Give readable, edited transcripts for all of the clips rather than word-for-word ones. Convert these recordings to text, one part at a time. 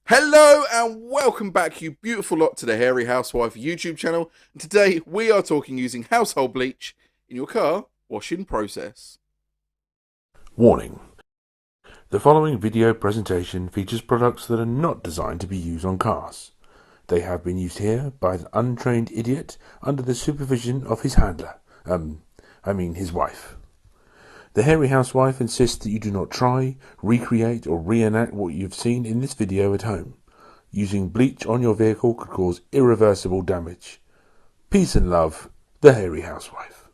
Hello and welcome back, you beautiful lot, to the Hairy Housewife YouTube channel. And today we are talking using household bleach in your car washing process. Warning. The following video presentation features products that are not designed to be used on cars. They have been used here by an untrained idiot under the supervision of his handler. His wife. The Hairy Housewife insists that you do not try, recreate or reenact what you've seen in this video at home. Using bleach on your vehicle could cause irreversible damage. Peace and love, the Hairy Housewife.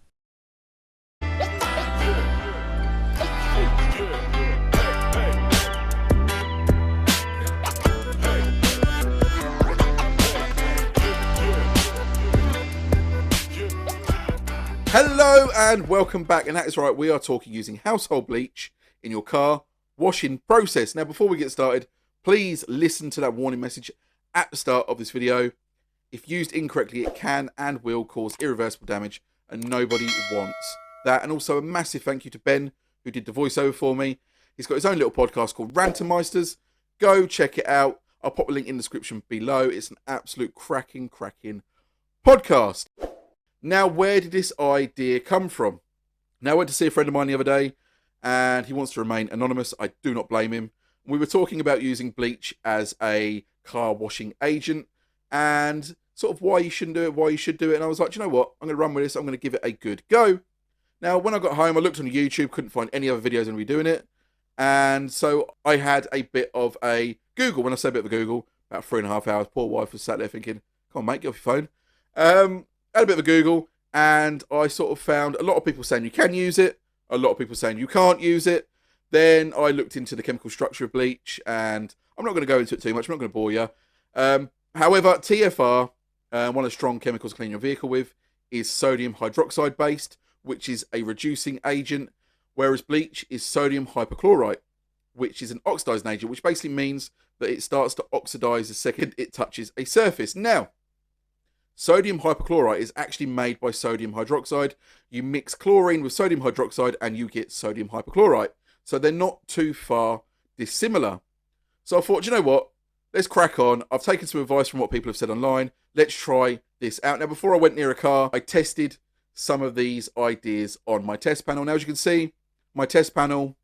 Hello and welcome back, and that is right, we are talking using household bleach in your car washing process. Now before we get started, please listen to that warning message at the start of this video. If used incorrectly, it can and will cause irreversible damage, and nobody wants that. And also a massive thank you to Ben, who did the voiceover for me. He's got his own little podcast called Rantermeisters. Go check it out. I'll pop a link in the description below. It's an absolute cracking podcast. Now, where did this idea come from? Now, I went to see a friend of mine the other day, and he wants to remain anonymous. I do not blame him. We were talking about using bleach as a car washing agent, and sort of why you shouldn't do it, why you should do it. And I was like, you know what? I'm going to run with this. I'm going to give it a good go. Now, when I got home, I looked on YouTube, couldn't find any other videos on me doing it. And so I had a bit of a Google. When I say a bit of a Google, about 3.5 hours, poor wife was sat there thinking, come on, mate, get off your phone. Had a bit of a Google, and I sort of found a lot of people saying you can use it, a lot of people saying you can't use it. Then I looked into the chemical structure of bleach, and I'm not going to go into it too much. I'm not going to bore you. However, TFR, one of the strong chemicals to clean your vehicle with, is sodium hydroxide based, which is a reducing agent, whereas bleach is sodium hypochlorite, which is an oxidizing agent, which basically means that it starts to oxidize the second it touches a surface. Now, sodium hypochlorite is actually made by sodium hydroxide. You mix chlorine with sodium hydroxide and you get sodium hypochlorite. So they're not too far dissimilar. So I thought, you know what? Let's crack on. I've taken some advice from what people have said online. Let's try this out. Now, before I went near a car, I tested some of these ideas on my test panel. Now, as you can see, my test panel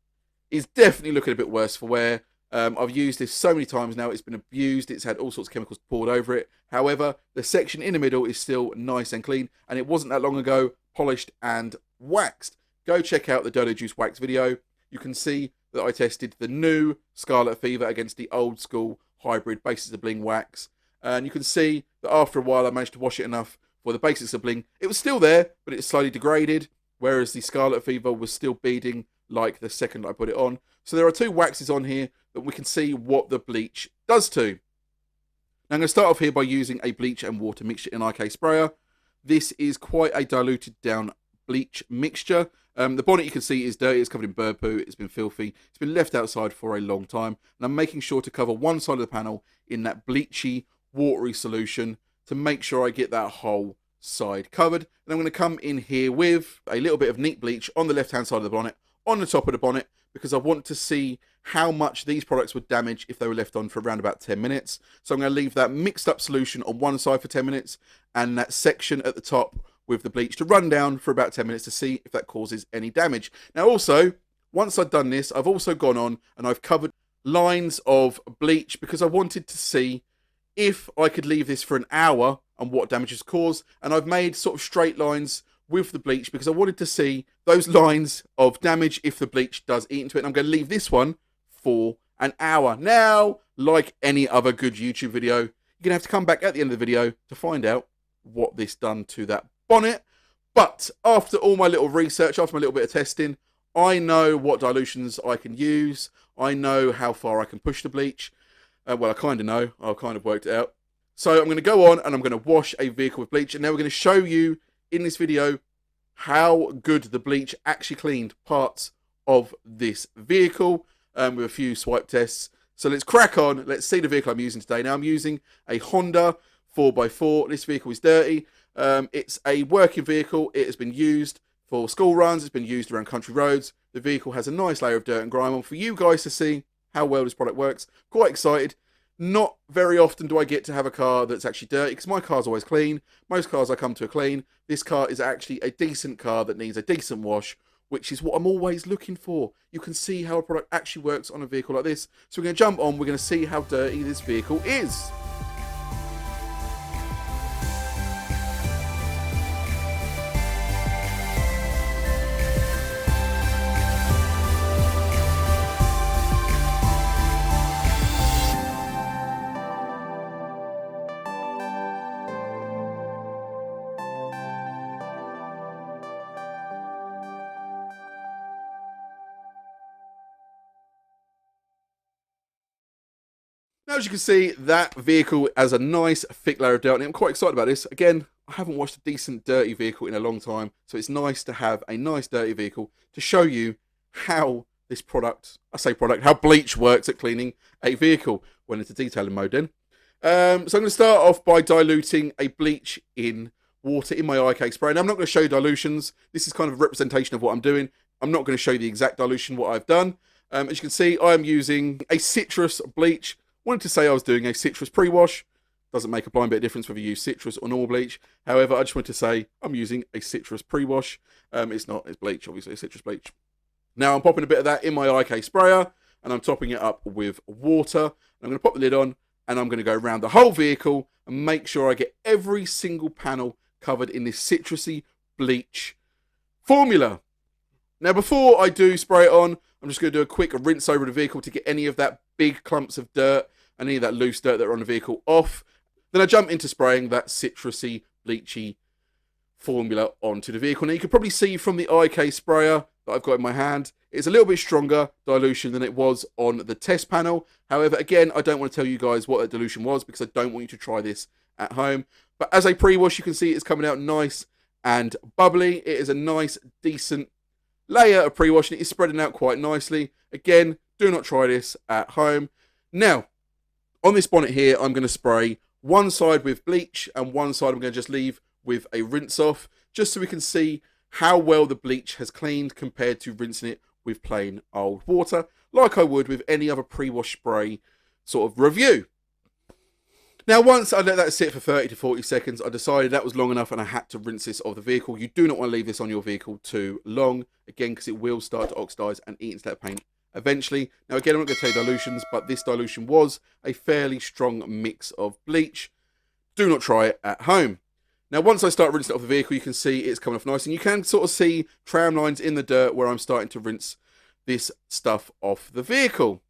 is definitely looking a bit worse for wear. I've used this so many times now, it's been abused, it's had all sorts of chemicals poured over it. However, the section in the middle is still nice and clean, and it wasn't that long ago polished and waxed. Go check out the Dodo Juice wax video. You can see that I tested the new Scarlet Fever against the old school hybrid Basics of Bling wax. And you can see that after a while I managed to wash it enough for the Basics of Bling. It was still there, but it slowly degraded, whereas the Scarlet Fever was still beading like the second I put it on. So there are two waxes on here that we can see what the bleach does to. Now I'm going to start off here by using a bleach and water mixture in IK sprayer. This is quite a diluted down bleach mixture. The bonnet you can see is dirty, it's covered in bird poo, it's been filthy, it's been left outside for a long time. And I'm making sure to cover one side of the panel in that bleachy, watery solution to make sure I get that whole side covered. And I'm going to come in here with a little bit of neat bleach on the left hand side of the bonnet, on the top of the bonnet, because I want to see how much these products would damage if they were left on for around about 10 minutes. So I'm going to leave that mixed up solution on one side for 10 minutes and that section at the top with the bleach to run down for about 10 minutes to see if that causes any damage. Now also, once I've done this, I've also gone on and I've covered lines of bleach because I wanted to see if I could leave this for an hour and what damage is caused. And I've made sort of straight lines with the bleach because I wanted to see those lines of damage if the bleach does eat into it. And I'm going to leave this one for an hour. Now, like any other good YouTube video, you're going to have to come back at the end of the video to find out what this done to that bonnet. But after all my little research, after my little bit of testing, I know what dilutions I can use. I know how far I can push the bleach. Well, I kind of know. I've kind of worked it out. So I'm going to go on and I'm going to wash a vehicle with bleach. And now we're going to show you in this video how good the bleach actually cleaned parts of this vehicle with a few swipe tests. So let's crack on. Let's see the vehicle I'm using today. Now I'm using a Honda 4x4. This vehicle is dirty. It's a working vehicle. It has been used for school runs. It's been used around country roads. The vehicle has a nice layer of dirt and grime on for you guys to see how well this product works. Quite excited. Not very often do I get to have a car that's actually dirty, because my car's always clean. Most cars I come to are clean. This car is actually a decent car that needs a decent wash, which is what I'm always looking for. You can see how a product actually works on a vehicle like this. So we're going to jump on, we're going to see how dirty this vehicle is. Now, as you can see, that vehicle has a nice thick layer of dirt on it. I'm quite excited about this. Again, I haven't washed a decent dirty vehicle in a long time, so it's nice to have a nice dirty vehicle to show you how this product, how bleach works at cleaning a vehicle when it's a detailing mode then. So I'm going to start off by diluting a bleach in water in my IK spray. Now, I'm not going to show you dilutions. This is kind of a representation of what I'm doing. I'm not going to show you the exact dilution, what I've done. As you can see, I'm using a citrus bleach. Wanted to say I was doing a citrus pre-wash. Doesn't make a blind bit of difference whether you use citrus or normal bleach. However, I just wanted to say I'm using a citrus pre-wash. It's bleach, obviously, citrus bleach. Now I'm popping a bit of that in my IK sprayer, and I'm topping it up with water. I'm going to pop the lid on, and I'm going to go around the whole vehicle and make sure I get every single panel covered in this citrusy bleach formula. Now, before I do spray it on, I'm just going to do a quick rinse over the vehicle to get any of that big clumps of dirt and any of that loose dirt that are on the vehicle off. Then I jump into spraying that citrusy, bleachy formula onto the vehicle. Now, you can probably see from the IK sprayer that I've got in my hand, it's a little bit stronger dilution than it was on the test panel. However, again, I don't want to tell you guys what that dilution was because I don't want you to try this at home. But as a pre-wash, you can see it's coming out nice and bubbly. It is a nice, decent layer of pre-wash, and it is spreading out quite nicely. Again, do not try this at home. Now, on this bonnet here, I'm going to spray one side with bleach and one side I'm going to just leave with a rinse off, just so we can see how well the bleach has cleaned compared to rinsing it with plain old water, like I would with any other pre-wash spray sort of review. Now, once I let that sit for 30 to 40 seconds, I decided that was long enough and I had to rinse this off the vehicle. You do not want to leave this on your vehicle too long, again, because it will start to oxidize and eat into that paint eventually. Now, again, I'm not going to tell you dilutions, but this dilution was a fairly strong mix of bleach. Do not try it at home. Now, once I start rinsing it off the vehicle, you can see it's coming off nice, and you can sort of see tram lines in the dirt where I'm starting to rinse this stuff off the vehicle.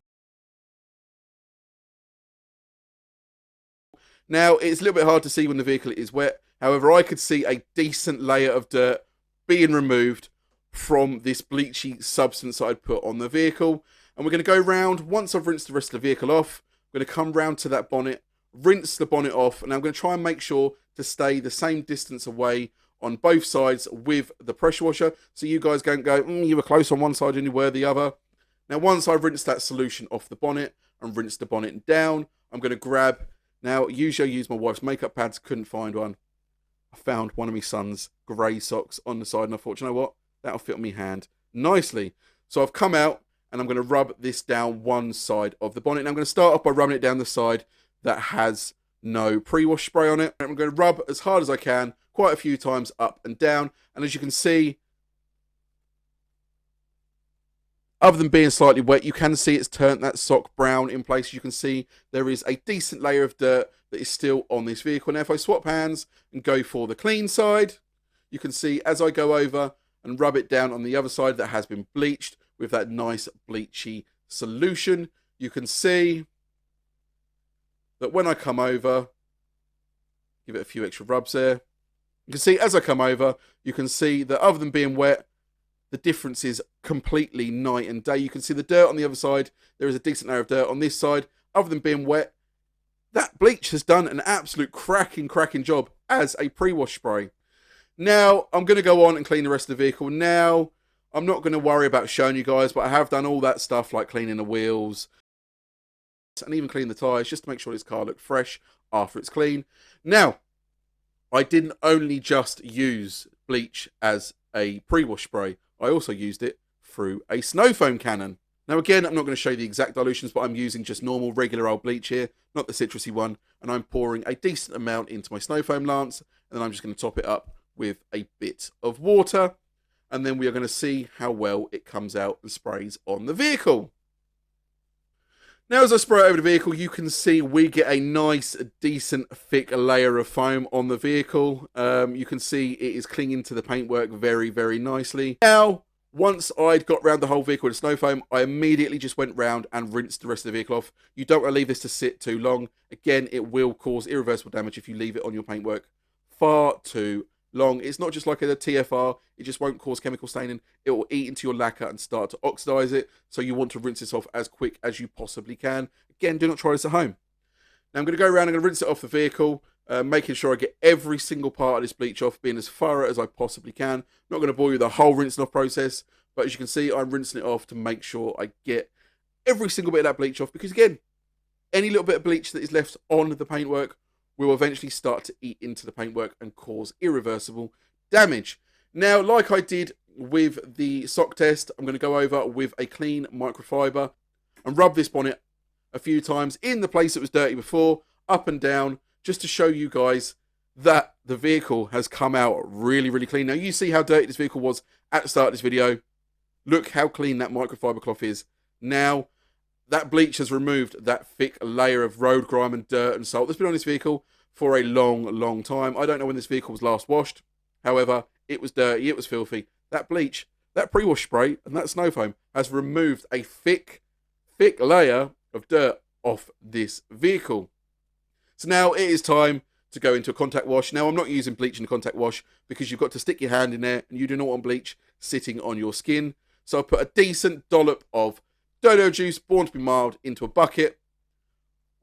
Now, it's a little bit hard to see when the vehicle is wet. However, I could see a decent layer of dirt being removed from this bleachy substance that I'd put on the vehicle. And we're going to go round, once I've rinsed the rest of the vehicle off, I'm going to come round to that bonnet, rinse the bonnet off, and I'm going to try and make sure to stay the same distance away on both sides with the pressure washer, so you guys don't go, you were close on one side and you were the other. Now, once I've rinsed that solution off the bonnet and rinsed the bonnet down, I'm going to grab... Now, usually I use my wife's makeup pads, couldn't find one. I found one of my son's grey socks on the side, and I thought, you know what? That'll fit on my hand nicely. So I've come out, and I'm going to rub this down one side of the bonnet. And I'm going to start off by rubbing it down the side that has no pre-wash spray on it. And I'm going to rub as hard as I can, quite a few times up and down. And as you can see, other than being slightly wet, you can see it's turned that sock brown in place. You can see there is a decent layer of dirt that is still on this vehicle. Now, if I swap hands and go for the clean side, you can see as I go over and rub it down on the other side that has been bleached with that nice bleachy solution, you can see that when I come over, give it a few extra rubs there, you can see as I come over, you can see that other than being wet, the difference is completely night and day. You can see the dirt on the other side. There is a decent layer of dirt on this side. Other than being wet, that bleach has done an absolute cracking job as a pre-wash spray. Now, I'm going to go on and clean the rest of the vehicle. Now, I'm not going to worry about showing you guys, but I have done all that stuff like cleaning the wheels and even cleaning the tyres just to make sure this car looked fresh after it's clean. Now, I didn't only just use bleach as a pre-wash spray. I also used it through a snow foam cannon. Now again, I'm not going to show you the exact dilutions, but I'm using just normal, regular old bleach here, not the citrusy one, and I'm pouring a decent amount into my snow foam lance, and then I'm just going to top it up with a bit of water, and then we are going to see how well it comes out and sprays on the vehicle. Now as I spray it over the vehicle, you can see we get a nice, decent, thick layer of foam on the vehicle. You can see it is clinging to the paintwork very, very nicely. Now, once I'd got round the whole vehicle with snow foam, I immediately just went round and rinsed the rest of the vehicle off. You don't want to leave this to sit too long. Again, it will cause irreversible damage if you leave it on your paintwork far too long. It's not just like a TFR, it just won't cause chemical staining. It will eat into your lacquer and start to oxidize it, so you want to rinse this off as quick as you possibly can. Again, do not try this at home. Now I'm going to go around and I'm going to rinse it off the vehicle, making sure I get every single part of this bleach off, being as thorough as I possibly can. Not going to bore you with the whole rinsing off process, but as you can see, I'm rinsing it off to make sure I get every single bit of that bleach off, because again, any little bit of bleach that is left on the paintwork will eventually start to eat into the paintwork and cause irreversible damage. Now, like I did with the sock test, I'm going to go over with a clean microfiber and rub this bonnet a few times in the place that was dirty before, up and down, just to show you guys that the vehicle has come out really, really clean. Now, you see how dirty this vehicle was at the start of this video. Look how clean that microfiber cloth is. Now, that bleach has removed that thick layer of road grime and dirt and salt that's been on this vehicle for a long, long time. I don't know when this vehicle was last washed. However, it was dirty, it was filthy. That bleach, that pre-wash spray, and that snow foam has removed a thick layer of dirt off this vehicle. So now it is time to go into a contact wash. Now, I'm not using bleach in a contact wash because you've got to stick your hand in there and you do not want bleach sitting on your skin. So I put a decent dollop of Dodo Juice, born to be mild, into a bucket.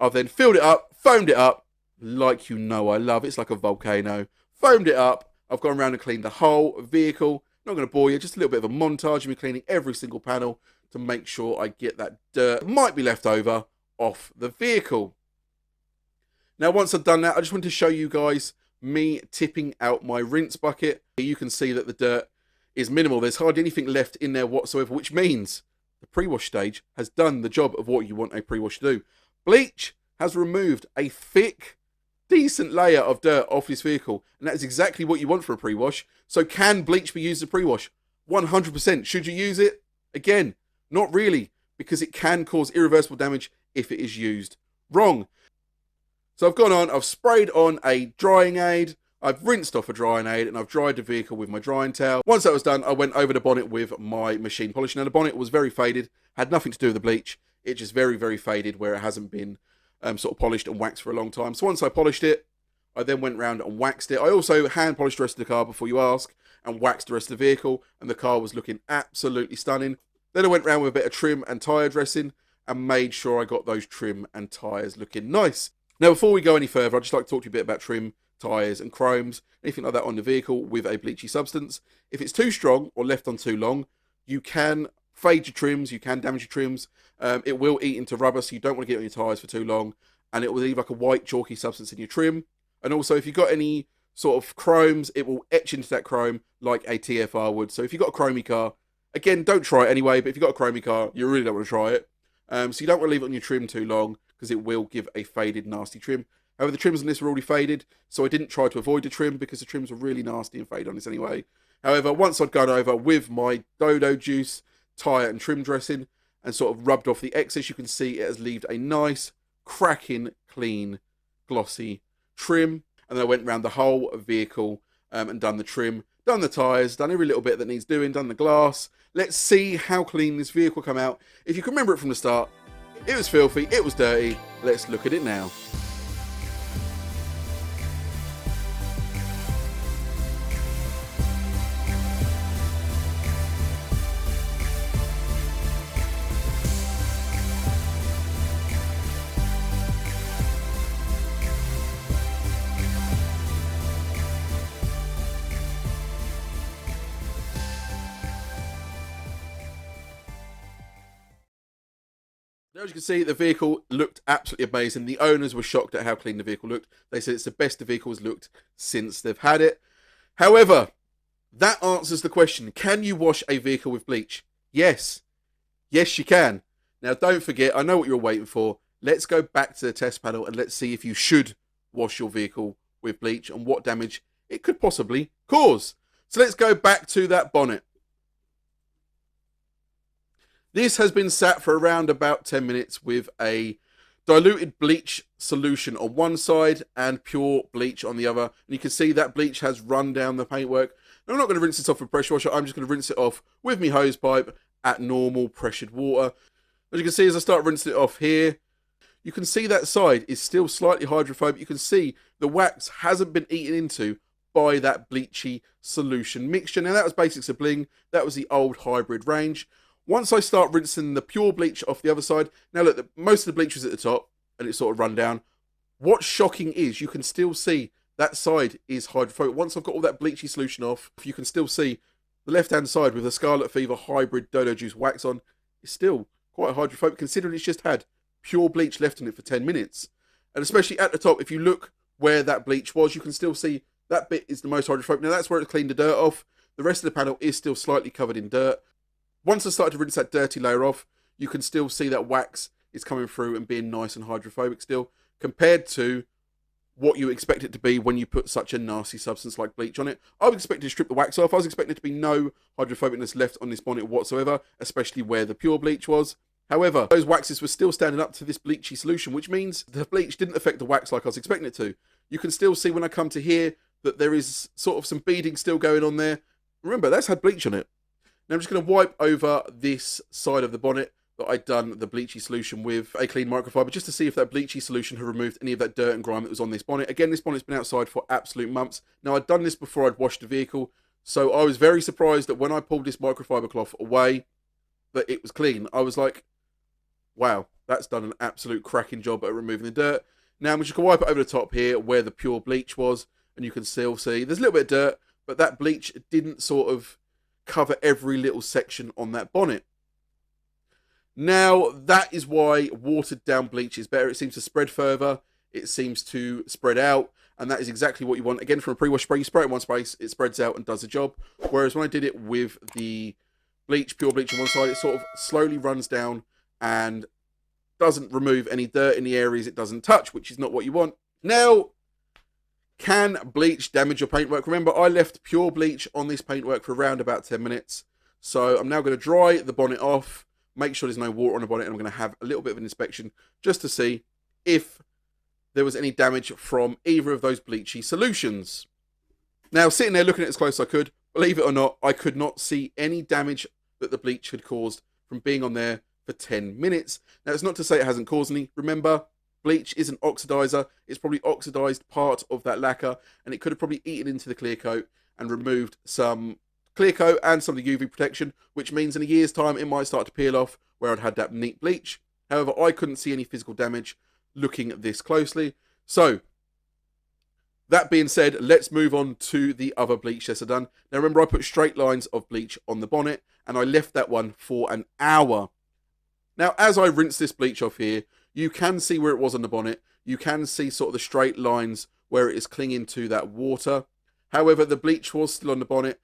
I've then filled it up, foamed it up, like you know I love. It's like a volcano. Foamed it up. I've gone around and cleaned the whole vehicle. Not going to bore you, just a little bit of a montage of me cleaning every single panel to make sure I get that dirt that might be left over off the vehicle. Now, once I've done that, I just want to show you guys me tipping out my rinse bucket. You can see that the dirt is minimal. There's hardly anything left in there whatsoever, which means the pre-wash stage has done the job of what you want a pre-wash to do. Bleach has removed a thick, decent layer of dirt off this vehicle, and that is exactly what you want for a pre-wash. So can bleach be used as a pre-wash? 100%. Should you use it? Again, not really, because it can cause irreversible damage if it is used wrong. So I've gone on, I've sprayed on a drying aid, I've rinsed off a drying aid, and I've dried the vehicle with my drying towel. Once that was done, I went over the bonnet with my machine polish. Now, the bonnet was very faded, had nothing to do with the bleach. It just very, very faded where it hasn't been sort of polished and waxed for a long time. So once I polished it, I then went round and waxed it. I also hand polished the rest of the car before you ask, and waxed the rest of the vehicle, and the car was looking absolutely stunning. Then I went round with a bit of trim and tyre dressing and made sure I got those trim and tyres looking nice. Now, before we go any further, I'd just like to talk to you a bit about trim, tyres and chromes, anything like that on the vehicle with a bleachy substance. If it's too strong or left on too long, you can fade your trims, you can damage your trims. It will eat into rubber, so you don't want to get it on your tyres for too long, and it will leave like a white chalky substance in your trim. And also, if you've got any sort of chromes, it will etch into that chrome like a TFR would. So if you've got a chromey car, again, don't try it anyway, but if you've got a chromey car, you really don't want to try it. So you don't want to leave it on your trim too long, because it will give a faded, nasty trim. However, the trims on this were already faded, so I didn't try to avoid the trim because the trims were really nasty and fade on this anyway. However, once I'd gone over with my Dodo Juice, tyre and trim dressing, and sort of rubbed off the excess, you can see it has left a nice, cracking, clean, glossy trim. And then I went around the whole vehicle and done the trim, done the tyres, done every little bit that needs doing, done the glass. Let's see how clean this vehicle come out. If you can remember it from the start, it was filthy, it was dirty. Let's look at it now. Now, as you can see, the vehicle looked absolutely amazing. The owners were shocked at how clean the vehicle looked. They said it's the best the vehicle has looked since they've had it. However, that answers the question, can you wash a vehicle with bleach? Yes, Yes, you can. Now, don't forget, I know what you're waiting for. Let's go back to the test panel and let's see if you should wash your vehicle with bleach and what damage it could possibly cause. So let's go back to that bonnet. This has been sat for around about 10 minutes with a diluted bleach solution on one side and pure bleach on the other. And you can see that bleach has run down the paintwork. Now, I'm not going to rinse this off with pressure washer. I'm just going to rinse it off with my hose pipe at normal pressured water. As you can see, as I start rinsing it off here, you can see that side is still slightly hydrophobic. You can see the wax hasn't been eaten into by that bleachy solution mixture. Now, that was Basics of Bling. That was the old hybrid range. Once I start rinsing the pure bleach off the other side, now look, most of the bleach is at the top and it's sort of run down. What's shocking is you can still see that side is hydrophobic. Once I've got all that bleachy solution off, you can still see the left-hand side with the Scarlet Fever hybrid Dodo Juice wax on is still quite hydrophobic, considering it's just had pure bleach left in it for 10 minutes. And especially at the top, if you look where that bleach was, you can still see that bit is the most hydrophobic. Now, that's where it cleaned the dirt off. The rest of the panel is still slightly covered in dirt. Once I started to rinse that dirty layer off, you can still see that wax is coming through and being nice and hydrophobic still, compared to what you expect it to be when you put such a nasty substance like bleach on it. I was expecting to strip the wax off. I was expecting there to be no hydrophobicness left on this bonnet whatsoever, especially where the pure bleach was. However, those waxes were still standing up to this bleachy solution, which means the bleach didn't affect the wax like I was expecting it to. You can still see when I come to here that there is sort of some beading still going on there. Remember, that's had bleach on it. Now I'm just going to wipe over this side of the bonnet that I'd done the bleachy solution with a clean microfiber, just to see if that bleachy solution had removed any of that dirt and grime that was on this bonnet. Again, this bonnet's been outside for absolute months. Now, I'd done this before I'd washed the vehicle, so I was very surprised that when I pulled this microfiber cloth away, that it was clean. I was like, wow, that's done an absolute cracking job at removing the dirt. Now I'm just going to wipe it over the top here where the pure bleach was, and you can still see there's a little bit of dirt, but that bleach didn't sort of cover every little section on that bonnet. Now, that is why watered down bleach is better. It seems to spread further, it seems to spread out, and that is exactly what you want. Again, from a pre-wash spray, you spray it in one spray, it spreads out and does the job. Whereas when I did it with the bleach, pure bleach on one side, it sort of slowly runs down and doesn't remove any dirt in the areas it doesn't touch, which is not what you want. Now, can bleach damage your paintwork? Remember, I left pure bleach on this paintwork for around about 10 minutes. So I'm now going to dry the bonnet off, make sure there's no water on the bonnet, and I'm going to have a little bit of an inspection just to see if there was any damage from either of those bleachy solutions. Now, sitting there looking at it as close as I could, believe it or not, I could not see any damage that the bleach had caused from being on there for 10 minutes. Now, it's not to say it hasn't caused any. Remember, bleach is an oxidizer. It's probably oxidized part of that lacquer, and it could have probably eaten into the clear coat and removed some clear coat and some of the UV protection, which means in a year's time it might start to peel off where I'd had that neat bleach. However, I couldn't see any physical damage looking at this closely. So, that being said, let's move on to the other bleach tests I've done. Now remember, I put straight lines of bleach on the bonnet, and I left that one for an hour. Now, as I rinse this bleach off here, you can see where it was on the bonnet. You can see sort of the straight lines where it is clinging to that water. However, the bleach was still on the bonnet,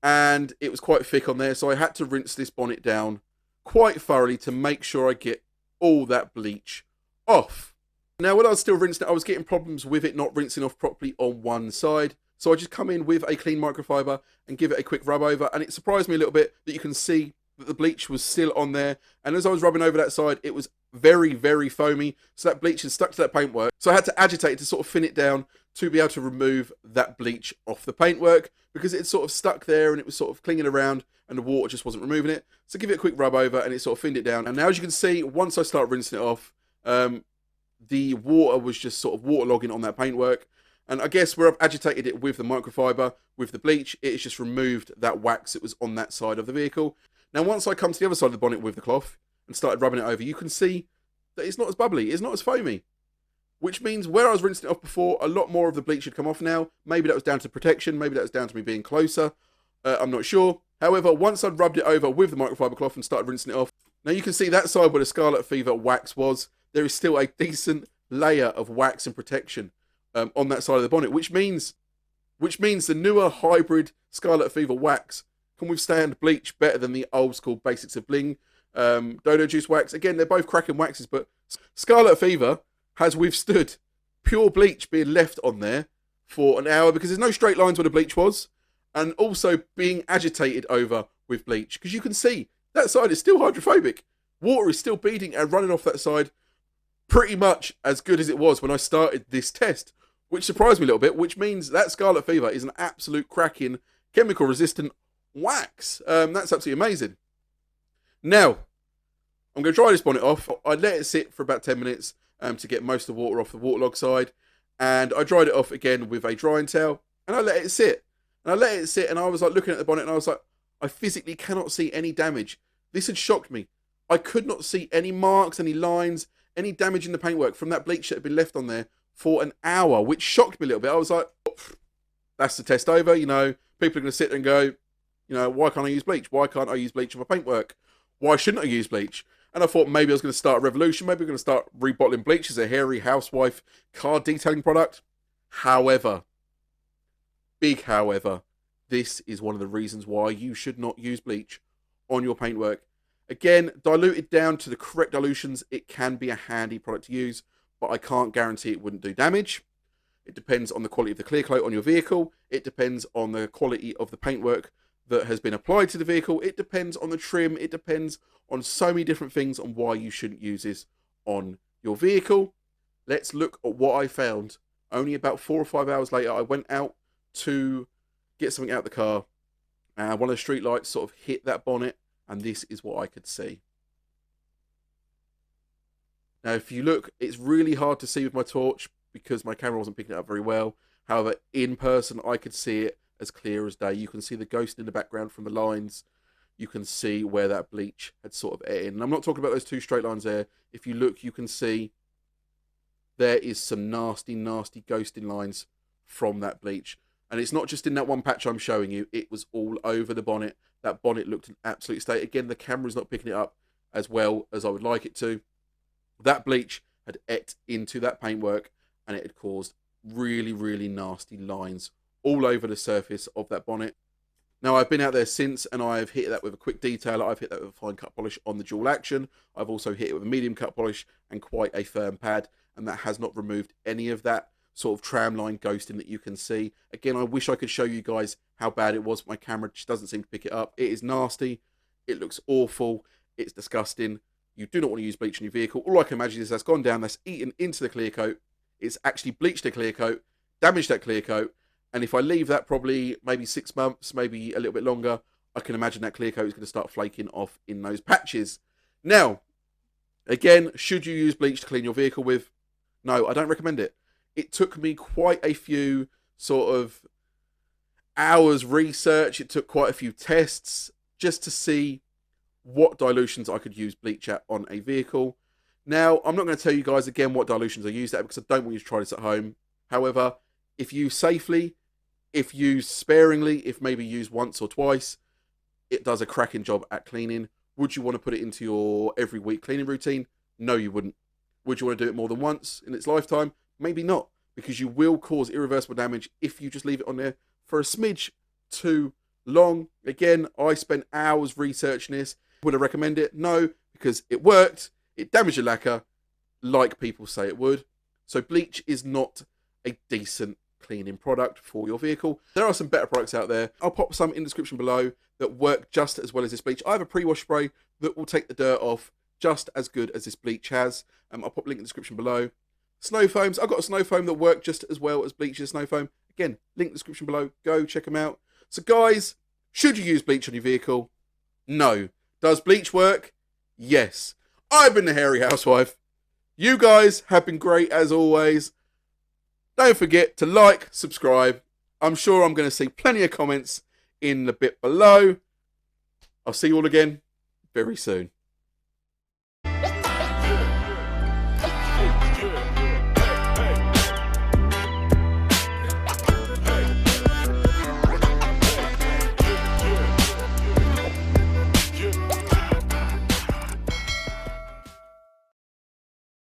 and it was quite thick on there, so I had to rinse this bonnet down quite thoroughly to make sure I get all that bleach off. Now, when I was still rinsing it, I was getting problems with it not rinsing off properly on one side. So I just come in with a clean microfiber and give it a quick rub over, and it surprised me a little bit that you can see that the bleach was still on there. And as I was rubbing over that side, it was very, very foamy. So that bleach had stuck to that paintwork. So I had to agitate it to sort of thin it down to be able to remove that bleach off the paintwork, because it sort of stuck there and it was sort of clinging around and the water just wasn't removing it. So give it a quick rub over and it sort of thinned it down. And now, as you can see, once I start rinsing it off, the water was just sort of waterlogging on that paintwork. And I guess where I've agitated it with the microfiber, with the bleach, it has just removed that wax that was on that side of the vehicle. Now, once I come to the other side of the bonnet with the cloth and started rubbing it over, you can see that it's not as bubbly, it's not as foamy. Which means where I was rinsing it off before, a lot more of the bleach had come off now. Maybe that was down to protection, maybe that was down to me being closer. I'm not sure. However, once I'd rubbed it over with the microfiber cloth and started rinsing it off, now you can see that side where the Scarlet Fever wax was, there is still a decent layer of wax and protection on that side of the bonnet, which means the newer hybrid Scarlet Fever wax can withstand bleach better than the old school Basics of Bling Dodo Juice wax. Again, they're both cracking waxes, but Scarlet Fever has withstood pure bleach being left on there for an hour because there's no straight lines where the bleach was, and also being agitated over with bleach, because you can see that side is still hydrophobic. Water is still beading and running off that side pretty much as good as it was when I started this test, which surprised me a little bit, which means that Scarlet Fever is an absolute cracking chemical resistant wax. That's absolutely amazing. Now, I'm going to dry this bonnet off. I let it sit for about 10 minutes to get most of the water off the waterlogged side, and I dried it off again with a drying towel, and I let it sit. And I let it sit, and I was like looking at the bonnet, and I was like, I physically cannot see any damage. This had shocked me. I could not see any marks, any lines, any damage in the paintwork from that bleach that had been left on there for an hour, which shocked me a little bit. I was like, oh, that's the test over. You know, people are going to sit there and go, you know, why can't I use bleach? Why can't I use bleach on my paintwork? Why shouldn't I use bleach? And I thought maybe I was going to start a revolution. Maybe we're going to start rebottling bleach as a Hairy HouseWife car detailing product. However, big however, this is one of the reasons why you should not use bleach on your paintwork. Again, diluted down to the correct dilutions, it can be a handy product to use, but I can't guarantee it wouldn't do damage. It depends on the quality of the clear coat on your vehicle. It depends on the quality of the paintwork that has been applied to the vehicle. It depends on the trim. It depends on so many different things on why you shouldn't use this on your vehicle. Let's look at what I found. Only about 4 or 5 hours later, I went out to get something out of the car, and one of the street lights sort of hit that bonnet, and this is what I could see. Now, if you look, it's really hard to see with my torch because my camera wasn't picking it up very well. However, in person, I could see it as clear as day. You can see the ghost in the background from the lines. You can see where that bleach had sort of ate in. And I'm not talking about those 2 straight lines there. If you look, you can see there is some nasty, nasty ghosting lines from that bleach. And it's not just in that one patch I'm showing you. It was all over the bonnet. That bonnet looked an absolute state. Again, the camera's not picking it up as well as I would like it to. That bleach had ate into that paintwork, and it had caused really, really nasty lines all over the surface of that bonnet. Now, I've been out there since, and I've hit that with a quick detailer. I've hit that with a fine cut polish on the dual action. I've also hit it with a medium cut polish and quite a firm pad, and that has not removed any of that sort of tram line ghosting that you can see. Again, I wish I could show you guys how bad it was. My camera just doesn't seem to pick it up. It is nasty. It looks awful. It's disgusting. You do not want to use bleach in your vehicle. All I can imagine is that's gone down, that's eaten into the clear coat. It's actually bleached the clear coat, damaged that clear coat, and if I leave that probably maybe 6 months, maybe a little bit longer, I can imagine that clear coat is going to start flaking off in those patches. Now, again, should you use bleach to clean your vehicle with? No, I don't recommend it. It took me quite a few sort of hours research. It took quite a few tests just to see what dilutions I could use bleach at on a vehicle. Now, I'm not going to tell you guys again what dilutions I used at because I don't want you to try this at home. However, if used safely, if used sparingly, if maybe used once or twice, it does a cracking job at cleaning. Would you want to put it into your every week cleaning routine? No, you wouldn't. Would you want to do it more than once in its lifetime? Maybe not, because you will cause irreversible damage if you just leave it on there for a smidge too long. Again, I spent hours researching this. Would I recommend it? No, because it worked. It damaged your lacquer like people say it would. So bleach is not a decent cleaning product for your vehicle. There are some better products out there. I'll pop some in the description below that work just as well as this bleach. I have a pre-wash spray that will take the dirt off just as good as this bleach has. I'll pop a link in the description below. Snow foams. I've got a snow foam that work just as well as bleach's snow foam. Again, link in the description below. Go check them out. So guys, should you use bleach on your vehicle? No. Does bleach work? Yes. I've been the Hairy Housewife. You guys have been great as always. Don't forget to like, subscribe. I'm sure I'm going to see plenty of comments in the bit below. I'll see you all again very soon.